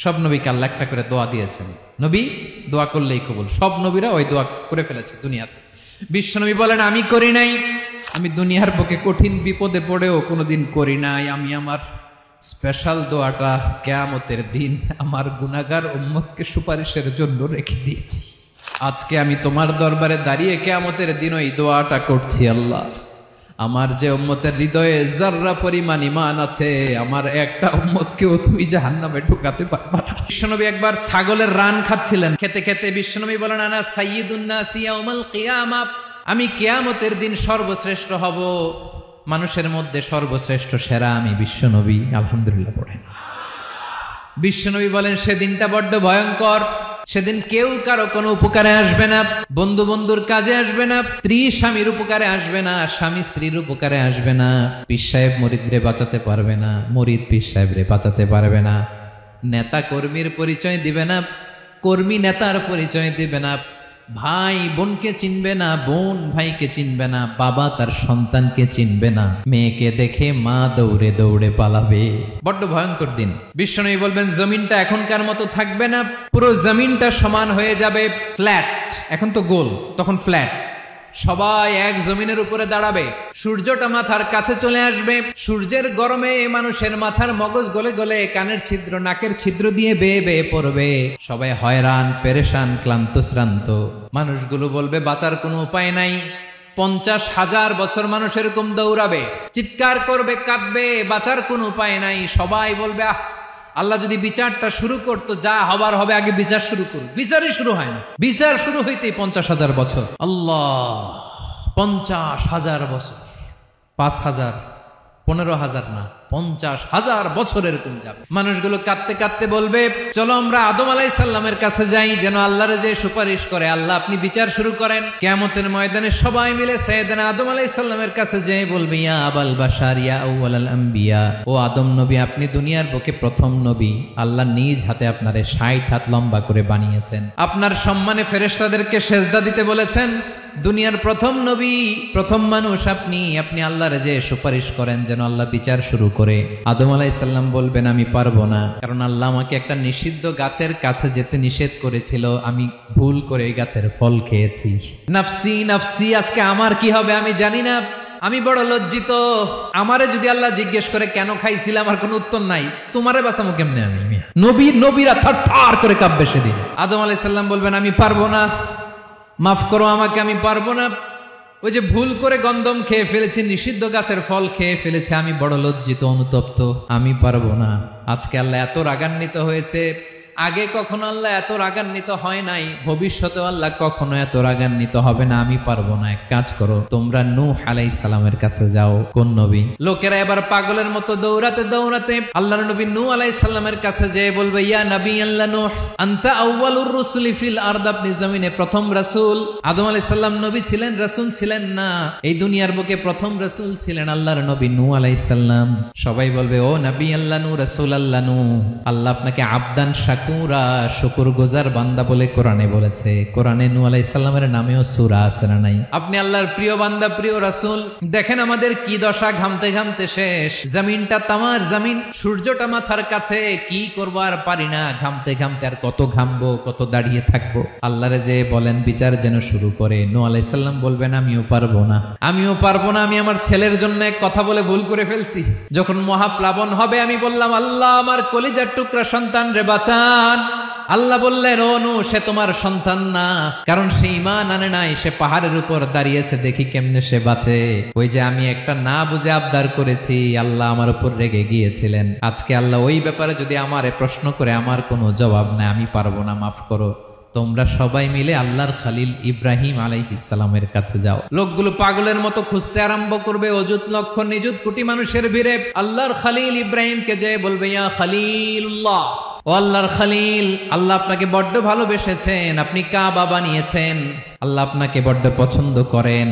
সব নবীকে আল্লাহ একটা করে দোয়া দিয়েছেন, নবী দোয়া করলেই কবুল। সব নবীরা ওই দোয়া করে ফেলেছে দুনিয়াতে। বিশ্বনবী বলেন আমি করি নাই, আমি দুনিয়ার বুকে কঠিন বিপদে পড়েও কোনোদিন করি নাই। আমি আমার স্পেশাল দোয়াটা কিয়ামতের দিন আমার গুনাহগার উম্মতকে সুপারিশের জন্য রেখে দিয়েছি। আজকে আমি তোমার দরবারে দাঁড়িয়ে কিয়ামতের দিন ওই দোয়াটা করছি, আল্লাহ আমার যে উম্মতের হৃদয়ে যাররা পরিমাণ ঈমান আছে, আমার একটা উম্মতকেও তুই জাহান্নামে ঢুকাতে পারবা না। বিশ্বনবী একবার ছাগলের রান খাচ্ছিলেন, খেতে খেতে বিশ্বনবী বলেন আনা সাইয়্যিদুন নাসি ইয়াউমাল কিয়ামা, আমি কিয়ামতের দিন সর্বশ্রেষ্ঠ হব, মানুষের মধ্যে সর্বশ্রেষ্ঠ সেরা আমি বিশ্বনবী। আলহামদুলিল্লাহ পড়েন। বিশ্বনবী বলেন সেদিনটা বড্ড ভয়ঙ্কর, সেদিন কেউ কারো কোনো উপকারে আসবে না, বন্ধু বন্ধুর কাজে আসবে না, স্ত্রী স্বামীর উপকারে আসবে না, স্বামী স্ত্রীর উপকারে আসবে না, পীর সাহেব মুরিদরে বাঁচাতে পারবে না, মুরিদ পীর সাহেবরে বাঁচাতে পারবে না, নেতা কর্মীর পরিচয় দিবে না, কর্মী নেতার পরিচয় দিবে না, ভাই বোনকে চিনবে না, বোন ভাইকে চিনবে না, বাবা তার সন্তানকে চিনবে না, মেয়েকে দেখে মা দৌড়ে দৌড়ে পালাবে। বড্ড ভয়ঙ্কর দিন। বিশ্বনবী বলবেন জমিনটা এখনকার মতো থাকবে না, পুরো জমিনটা সমান হয়ে যাবে, ফ্ল্যাট। এখন তো গোল, তখন ফ্ল্যাট। সবাই এক জমিনের উপরে দাঁড়াবে, সূর্যটা মাথার কাছে চলে আসবে, সূর্যের গরমে মানুষের মাথার মগজ গলে গলে কানের ছিদ্র নাকের ছিদ্র দিয়ে বেয়ে বেয়ে পড়বে। সবাই হয়রান পেরেশান ক্লান্ত শ্রান্ত। মানুষগুলো বলবে বাঁচার কোনো উপায় নাই। 50,000 বছর মানুষ এরকম দৌড়াবে, চিৎকার করবে, কাঁদবে, বাঁচার কোনো উপায় নাই। সবাই বলবে আহ, আল্লাহ যদি বিচারটা শুরু করতো, যা হবার হবে, আগে বিচার শুরু করুন। বিচারই শুরু হয় না, বিচার শুরু হইতেই 50,000 বছর। আল্লাহ, 50,000 বছর, 5,000, 15,000 না, 50,000 বছর এরকম যাবে। মানুষগুলো কাঁদতে কাঁদতে বলবে চলো আমরা আদম আলাইহিস সালামের কাছে যাই, যেন আল্লাহর যে সুপারিশ করে, আল্লাহ আপনি বিচার শুরু করেন। কিয়ামতের ময়দানে সবাই মিলে সাইয়েদনা আদম আলাইহিস সালামের কাছে যেয়ে বলবে ইয়া আবাল বাশার ইয়া আউয়ালাল আম্বিয়া, ও আদম নবী আপনি দুনিয়ার বুকে প্রথম নবী, আল্লাহ নিজ হাতে আপনারে 60 হাত লম্বা করে বানিয়েছেন, আপনার সম্মানে ফেরেশতাদেরকে সেজদা দিতে বলেছেন, দুনিয়ার প্রথম নবী প্রথম মানুষ আপনি, আপনি আল্লাহর যে সুপারিশ করেন যেন আল্লাহ বিচার শুরু করে। আদম আলাইহিস সালাম বলবেন আমি পারবো না, কারণ আল্লাহ আমাকে একটা নিষিদ্ধ গাছের কাছে যেতে নিষেধ করেছিল, আমি ভুল করে এই গাছের ফল খেয়েছি। নাফসি নাফসি, আজকে আমার কি হবে আমি জানি না, আমি বড় লজ্জিত। আমারে যদি আল্লাহ জিজ্ঞেস করে কেন খাইছিলাম, আমার কোনো উত্তর নাই, তোমারে বাঁচামো কেমনে আমি? নবীরা থার করে কাঁপবে সেদিন। আদম আলাইহিস সালাম বলবেন আমি পারবো না, মাফ করো আমাকে, আমি পারবো না, ওই যে ভুল করে গন্ধম খেয়ে ফেলেছি, নিষিদ্ধ গাছের ফল খেয়ে ফেলেছে, আমি বড় লজ্জিত অনুতপ্ত, আমি পারবো না। আজকে আল্লাহ এত রাগান্বিত হয়েছে, আগে কখনো আল্লাহ এত রাগান্বিত হয় নাই, ভবিষ্যতে আল্লাহ কখনো এত রাগান্বিত হবে না, আমি পারবো না। এক কাজ করো, তোমরা নূহ আলাইহিস সালামের কাছে যাও। কোন নবী? লোকেরা এবার পাগলের মতো দৌড়াতে দৌড়াতে আল্লাহর নবী নূহ আলাইহিস সালামের কাছে যেয়ে বলবে ইয়া নবী আল্লাহ নূহ আনতা আউয়ালুর রুসুলি ফিল আরদ, আপনি জমিনে প্রথম রাসূল। আদম আলাইহিস সালাম নবী ছিলেন, রাসূল ছিলেন না, এই দুনিয়ার বুকে প্রথম রাসূল ছিলেন আল্লাহর নবী নূহ আলাইহিস সালাম। সবাই বলবে ও নবী আল্লাহ নূহ, রাসূল আল্লাহ নূহ, আল্লাহ আপনাকে আবদান শাকুরা, শুকর গুজার বান্দা বলে কোরআনে বলেছে। কোরআনে নূহ আলাইহিস সালামের নামেও সূরা আছে না নাই? আপনি আল্লাহর প্রিয় বান্দা, প্রিয় রাসূল। দেখেন আমাদের কি দশা, ঘামতে ঘামতে শেষ, জমিনটা তামার জমিন, সূর্যটা মাথার কাছে, কি করবো আর পারি না, ঘামতে ঘামতে আর কত ঘামবো, কত দাঁড়িয়ে থাকবো। আল্লাহরে যে বলেন বিচার যেন শুরু করে। নূহ আলাইহিস সালাম বলবেন আমিও পারবো না, আমিও পারবো না, আমি আমার ছেলের জন্য এক কথা বলে ভুল করে ফেলছি। যখন মহাপ্লাবন হবে আমি বললাম আল্লাহ আমার কলিজার টুকরা সন্তান রে বাঁচান। আল্লাহ বললেন ও নূহ সে তোমার সন্তান না, কারণ সে ঈমান আনে নাই, সে পাহাড়ের উপর দাঁড়িয়েছে, দেখি কেমনে সে বাঁচে। ওই যে আমি একটা না বুঝে আবদার করেছি, আল্লাহ আমার উপর রেগে গিয়েছিলেন। আজকে আল্লাহ ওই ব্যাপারে যদি আমারে প্রশ্ন করে, আমার কোনো জবাব নাই, আমি পারবো না, মাফ করো। তোমরা সবাই মিলে আল্লাহর খলিল ইব্রাহিম আলাইহিস সালামের কাছে যাও। লোকগুলো পাগলের মতো খুঁজতে আরম্ভ করবে, অযুত লক্ষ নিযুত কোটি মানুষের ভিড়ে আল্লাহর খলিল ইব্রাহিমকে যে বলবে ইয়া খলিলুল্লাহ, ও আল্লাহর খলিল, আল্লাহ আপনাকে বড্ড ভালোবেসেছেন, আপনি কাবা বানিয়েছেন, আল্লাহ আপনাকে বড্ড পছন্দ করেন।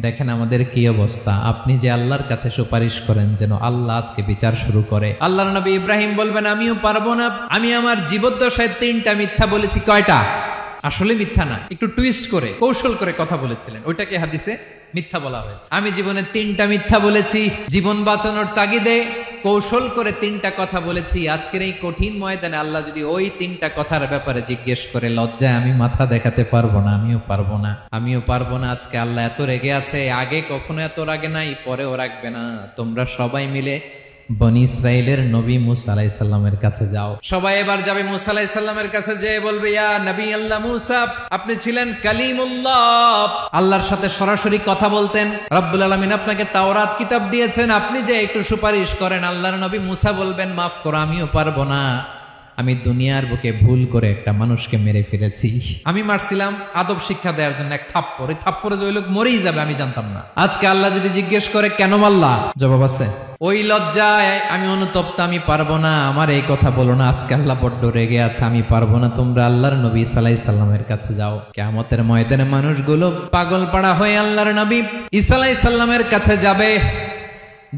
দেখেন আমাদের কি অবস্থা, আপনি যে আল্লাহর কাছে সুপারিশ করেন যেন আল্লাহ আজকে বিচার শুরু করে। আল্লাহর নবী ইব্রাহিম বলবেন আমিও পারবো না, আমি আমার জীবদ্দশায় 3টা মিথ্যা বলেছি। কয়টা? আসলে মিথ্যা না, একটু টুইস্ট করে কৌশল করে কথা বলেছিলেন, ওইটাকে হাদিসে মিথ্যা বলা হয়েছে। আমি জীবনে 3টা মিথ্যা বলেছি, জীবন বাঁচানোর তাগিদে কৌশল করে 3টা কথা বলেছি। আজকের এই কঠিন ময়দানে আল্লাহ যদি ওই 3টা কথার ব্যাপারে জিজ্ঞেস করে, লজ্জায় আমি মাথা দেখাতে পারবো না, আমিও পারবো না। আজকে আল্লাহ এত রেগে আছে, আগে কখনো এত রাগে নাই, পরেও রাখবে না। তোমরা সবাই মিলে বনি ইসরাইলের নবী মুসা আলাইহিস সালামের কাছে যাও। সবাই এবার যাবে মুসা আলাইহিস সালামের কাছে, যেয়ে বলবে, ইয়া নবী আল্লাহ মুসা, আপনি ছিলেন কালিমুল্লাহ, আল্লাহর সাথে সরাসরি কথা বলতেন। রব্বুল আলামিন আপনাকে তাওরাত কিতাব দিয়েছেন, আপনি যে একটু সুপারিশ করেন। আল্লাহর নবী মুসা বলবেন, মাফ করো, আমিও পারবো না। আমি দুনিয়ার বুকে ভুল করে একটা মানুষকে মেরে ফেলেছি। আমি মারছিলাম আদব শিক্ষা দেওয়ার জন্য এক থাপ্পড়, এই থাপ্পড়ে যে ওই লোক মরেই যাবে আমি জানতাম না। আজকে আল্লাহ যদি জিজ্ঞেস করে কেন মারলা, জবাব আছে। ওই লজ্জায় আমি অনুতপ্ত, আমি পারবো না, আমার এই কথা বলো না। আজকে আল্লাহ বড্ড রেগে আছে, আমি পারবো না। তোমরা আল্লাহর নবী ঈসা আলাইহিস সালামের কাছে যাও। কিয়ামতের ময়দানে মানুষগুলো পাগল পাড়া হয়ে আল্লাহর নবী ঈসা আলাইহিস সালামের কাছে যাবে,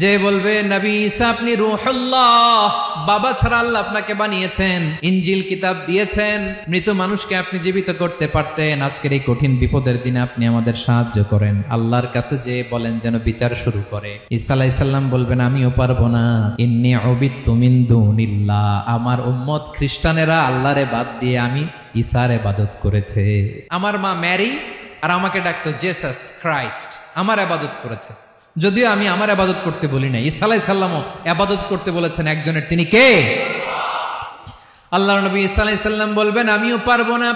যে বলবে, নবী ঈসা আপনি রূহুল্লাহ, বাবা ছাড়া আল্লাহ আপনাকে বানিয়েছেন, ইনজিল কিতাব দিয়েছেন, মৃত মানুষকে আপনি জীবিত করতে পারতেন। আজকের এই কঠিন বিপদের দিনে আপনি আমাদের সাহায্য করেন। আল্লাহর কাছে যে বলেন যেন বিচার শুরু করে। ঈসা আলাইহিস সালাম বলবেন, আমিও পারবো না। ইন্নী উবিদতু মিন দুনিল্লাহ, আমার উম্মত খ্রিস্টানেরা আল্লাহরে বাদ দিয়ে আমি ঈসার ইবাদত করেছে। আমার মা ম্যারি আর আমাকে ডাকতো জেসাস ক্রাইস্ট, আমার ইবাদত করেছে। যদিও আমি আমার ইবাদত করতে বলি না, ঈসা আলাইহিস সালামও ইবাদত করতে বলেছেন একজনের, তিনি কে? আল্লাহর নবী ঈসা আলাইহিস সালাম বলবেন, আমিও পারবো না।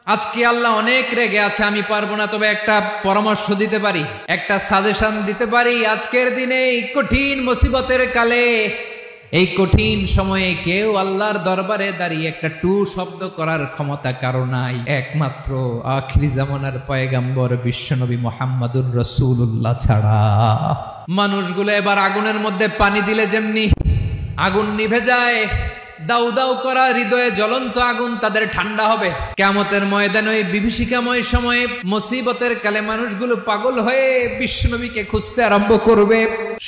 আজকে আল্লাহ অনেক রেগে আছে, আমি পারবো না। তবে একটা পরামর্শ দিতে পারি, একটা সাজেশন দিতে পারি। আজকের দিনে এই কঠিন মুসিবতের কালে, এই কঠিন সময়ে কেউ আল্লাহর দরবারে দাঁড়িয়ে একটা টু শব্দ করার ক্ষমতা কারো নাই, একমাত্র আখিরি জামানার পয়গম্বর বিশ্বনবী মুহাম্মদুর রাসূলুল্লাহ ছাড়া। মানুষগুলো এবার আগুনের মধ্যে পানি দিলে যেমনি আগুন নিভে যায়, দাউ দাউ করা হৃদয়ে জ্বলন্ত আগুন তাদের ঠান্ডা হবে। কিয়ামতের ময়দানে ওই বিভীষিকাময় সময়ে মুসিবতের কালে মানুষগুলো পাগল হয়ে বিশ্বনবীকে খুঁজতে আরম্ভ করবে।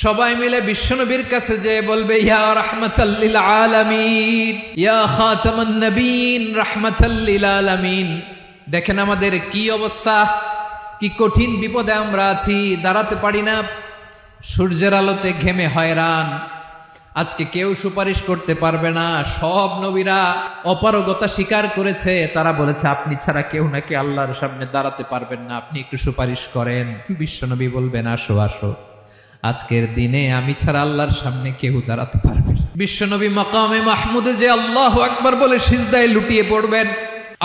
সবাই মিলে বিশ্বনবীর কাছে যেয়ে বলবে, ইয়া রাহমাতাল লিল আলামিন, ইয়া খাতামান নবিয়্যিন, রাহমাতাল লিল আলামিন। দেখেন আমাদের কি অবস্থা, কি কঠিন বিপদে আমরা আছি, দাঁড়াতে পারি না, সূর্যের আলোতে ঘেমে হয়রান। আজকে কেউ সুপারিশ করতে পারবে না। সব নবীরা অপারগতা স্বীকার করেছে, তারা বলেছে আপনি ছাড়া কেউ নাকি আল্লাহর সামনে দাঁড়াতে পারবেন না, আপনি একটু সুপারিশ করেন। বিশ্বনবী বলবেন, আসো আসো, আজকের দিনে আমি ছাড়া আল্লাহর সামনে কেউ দাঁড়াতে পারবে না। বিশ্বনবী মাকামে মাহমুদে যে আল্লাহু আকবার বলে সিজদায় লুটিয়ে পড়বেন।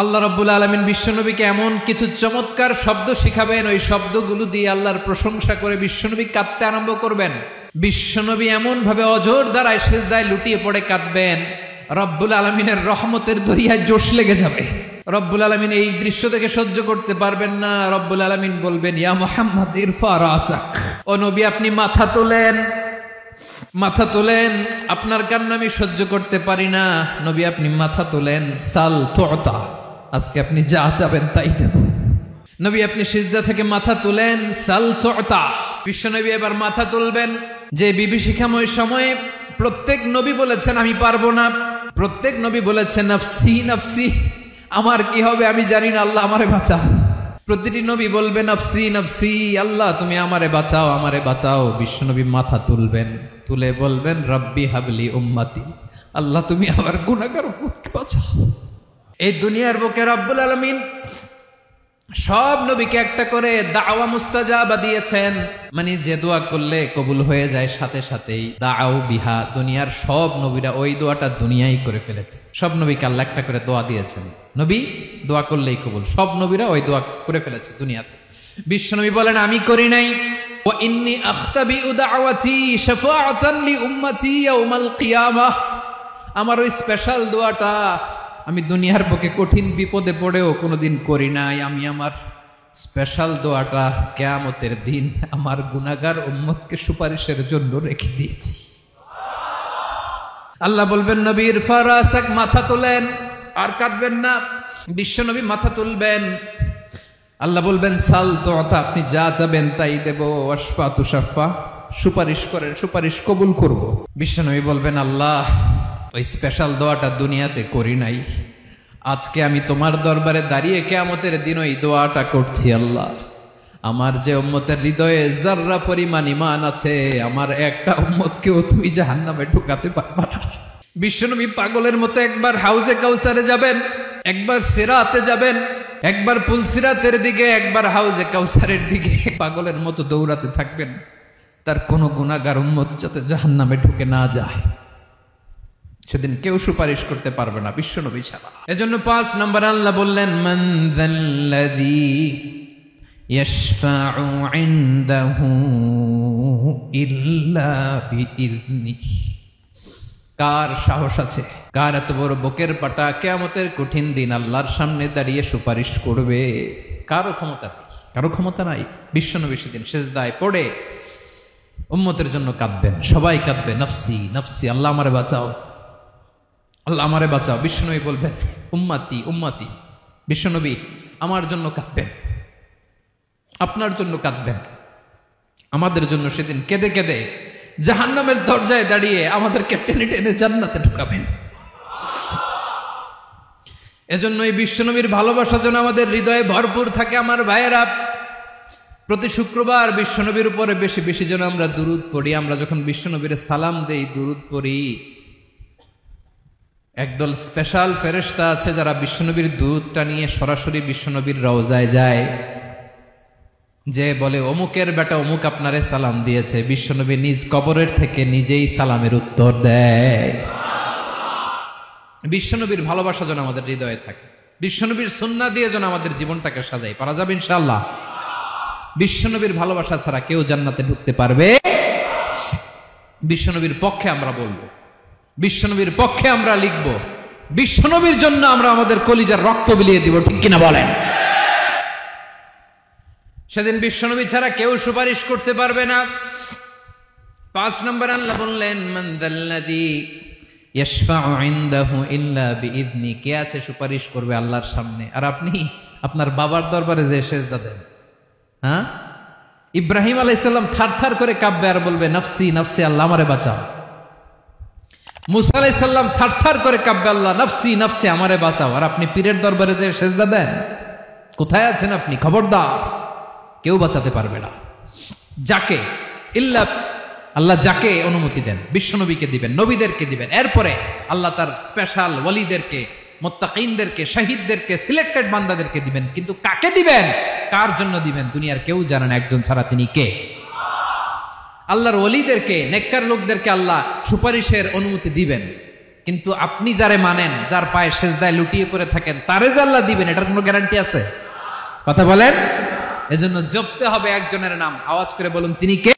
আল্লাহ রাব্বুল আলামিন বিশ্বনবীকে এমন কিছু চমৎকার শব্দ শিখাবেন, ওই শব্দগুলো দিয়ে আল্লাহর প্রশংসা করে বিশ্বনবী কাঁদতে আরম্ভ করবেন। বিশ্বনবী এমন ভাবে অজর দ্বারায় সিজদায় লুটিয়ে পড়ে কাঁদবেন, রব্বুল আলামিনের রহমতের দরিয়ায় জোশ লেগে যাবে। রব্বুল আলামিন এই দৃশ্য থেকে সহ্য করতে পারবেন না। রব্বুল আলামিন বলবেন, ইয়া মুহাম্মদ ইরফা রাসাক, ও নবী আপনি মাথা তোলেন, মাথা তোলেন, আপনার কান্না আমি সহ্য করতে পারি না। নবী আপনি মাথা তোলেন, সাল তুতা, আজকে আপনি যা চাবেন তাই দেব। নবী আপনি সিজদা থেকে মাথা তুলেন, সাল তুতা। বিশ্বনবী এবার মাথা তুলবেন। যে বিভীষিকাময় সময়ে প্রত্যেক নবী বলেছেন আমি পারবো না, প্রত্যেক নবী বলেছেন নফসি নফসি, আমার কি হবে আমি জানি না, আল্লাহ আমারে বাঁচা। প্রতিটি নবী বলবে নফসি নফসি, আল্লাহ তুমি আমারে বাঁচাও, আমারে বাঁচাও। বিশ্বনবী মাথা তুলবেন, তুলে বলবেন রব্বি হাবলি উম্মতি, আল্লাহ তুমি আমার গুনাহগার উম্মতকে বাঁচাও। এই দুনিয়ার বুকে রব্বুল আলামিন সব নবীকে একটা করে দাওয়া মুস্তাজাবা দিয়েছেন, মানে যে দোয়া করলে কবুল হয়ে যায় সাথে সাথেই। দাও বিহা, দুনিয়ার সব নবীরা ওই দোয়াটা দুনিয়ায় করে ফেলেছে। সব নবীকে আল্লাহ একটা করে দোয়া দিয়েছেন, নবী দোয়া করলেই কবুল। সব নবীরা ওই দোয়া করে ফেলেছে দুনিয়াতে। বিশ্বনবী বলেন আমি করি নাই। ওয়া ইন্নী আখতাবিউ দাওয়াতি শাফাআতান লি উম্মতি ইয়াউমাল কিয়ামাহ, আমার ওই স্পেশাল দোয়াটা আমি দুনিয়ার বুকে কঠিন বিপদে পড়েও কোনোদিন করি নাই। আমি আমার স্পেশাল দোয়াটা কিয়ামতের দিন আমার গুনাহগার উম্মতকে সুপারিশের জন্য রেখে দিয়েছি। আল্লাহ বলবেন নবী ইরফা রাসাক, মাথা তোলেন, আর কাঁদবেন না। বিশ্বনবী মাথা তুলবেন। আল্লাহ বলবেন সাল তুতা, আপনি যা চাবেন তাই দেব। ওয়াশফা তুশাফা, সুপারিশ করেন, সুপারিশ কবুল করব। বিশ্বনবী বলবেন আল্লাহ ওই স্পেশাল দোয়াটা দুনিয়াতে করি নাই, আজকে আমি তোমার দরবারে দাঁড়িয়ে কিয়ামতের দিন ওই দোয়াটা করছি। আল্লাহ আমার যে উম্মতের হৃদয়ে যাররা পরিমাণ ঈমান আছে, আমার একটা উম্মতকেও তুই জাহান্নামে ঢুকাতে পারবা না। বিশ্বনবী পাগলের মতো একবার হাউজে কাউসারে যাবেন, একবার সিরাতে যাবেন, একবার পুলসিরাতের দিকে, একবার হাউজে কাউসারের দিকে পাগলের মতো দৌড়াতে থাকবেন, তার কোনো গুনাহগার উম্মত যাতে জাহান্নামে ঢুকে না যায়। সেদিন কেউ সুপারিশ করতে পারবে না বিশ্বনবী ছাড়া। এজন্য ৫ নম্বর আল্লাহ বললেন, মান যাল্লাযী ইয়াশফাউ ইনদাহু ইল্লা বিইযনিহি। কার সাহস আছে, কার এত বড় বুকের পাটা কিয়ামতের কঠিন দিন আল্লাহর সামনে দাঁড়িয়ে সুপারিশ করবে? কারো ক্ষমতা নেই, কারো ক্ষমতা নাই। বিশ্বনবী সেদিন সিজদায় পড়ে উম্মতের জন্য কাঁদবেন, সবাই কাঁদবে, নফসি নফসি, আল্লাহ আমারে বাঁচাও, আল্লাহ আমারে বাঁচাও। বিশ্বনবী বলবেন, উম্মতি উম্মতি। বিশ্বনবী আমার জন্য কাঁদবেন, আপনার জন্য কাঁদবেন, আমাদের জন্য সেদিন কেঁদে কেঁদে জাহান্নামের দরজায় দাঁড়িয়ে আমাদেরকে টেনে টেনে জান্নাতে ঢুকাবেন। এজন্য এই বিশ্বনবীর ভালোবাসা যেন আমাদের হৃদয়ে ভরপুর থাকে। আমার ভাইয়েরা, প্রতি শুক্রবার বিশ্বনবীর উপরে বেশি বেশি যেন আমরা দুরূদ পড়ি। আমরা যখন বিশ্বনবীর সালাম দেই, দুরূদ পড়ি, একদল স্পেশাল ফেরেশতা আছে যারা বিশ্বনবীর দুরূদটা নিয়ে সরাসরি বিশ্বনবীর রওজায় যায়, যে বলে অমুকের বেটা অমুক আপনারে সালাম দিয়েছে। বিশ্বনবী নিজ কবরের থেকে নিজেই সালামের উত্তর দেয়। বিশ্বনবীর ভালোবাসা যেন আমাদের হৃদয়ে থাকে, বিশ্বনবীর সুন্নাহ দিয়ে যেন আমাদের জীবনটাকে সাজাই। পারা যাবে ইনশাআল্লাহ। বিশ্বনবীর ভালোবাসা ছাড়া কেউ জান্নাতে ঢুকতে পারবে? বিশ্বনবীর পক্ষে আমরা বলবো, বিশ্বনবীর পক্ষে আমরা লিখব, বিশ্বনবীর জন্য আমরা আমাদের কলিজার রক্ত বিলিয়ে দিব, ঠিক কিনা বলেন? সেদিন বিশ্বনবী ছাড়া কেউ সুপারিশ করতে পারবে না। ৫ নম্বর আল্লাহ বললেন, মান যাল্লাযী ইয়াশফাউ ইনদাহু ইল্লা বিইযনি। কে আছে সুপারিশ করবে আল্লাহর সামনে? আর আপনি আপনার বাবার দরবারে যে সেজদা দেন, হ্যাঁ, ইব্রাহিম আলাইহিস সালাম থারথার করে কাঁপবে আর বলবে, নফসি নফসি, আল্লাহ আমারে বাঁচাও। মুসা আলাইহিস সালাম থারথার করে কাঁপবে, আল্লাহ নফসি নফসি, আমারে বাঁচাও। আর আপনি পীরের দরবারে যে সেজদা দেন, কোথায় আছেন আপনি? খবরদার, কেউ বাঁচাতে পারবে না। যাকে ইল্লা, আল্লাহ যাকে অনুমতি দেন, বিশ্বনবীকে দিবেন, নবীদেরকে দিবেন। এরপরে আল্লাহ তার স্পেশাল ওয়ালিদেরকে, মুত্তাকিনদেরকে, শহীদদেরকে, সিলেক্টেড বান্দাদেরকে দিবেন। কিন্তু কাকে দিবেন, কার জন্য দিবেন, দুনিয়ার কেউ জানে না একজন ছাড়া, তিনি কে? আল্লাহর ওয়ালিদেরকে, নেককার লোকদেরকে আল্লাহ সুপারিশের অনুমতি দিবেন। কিন্তু আপনি যারে মানেন, যার পায়ে সেজদায় লুটিয়ে পড়ে থাকেন, তারে যে আল্লাহ দিবেন, এটার কোনো গ্যারান্টি আছে? কথা বলেন। এজন্য জপতে হবে একজনের নাম, আওয়াজ করে বলুন, তিনি কে?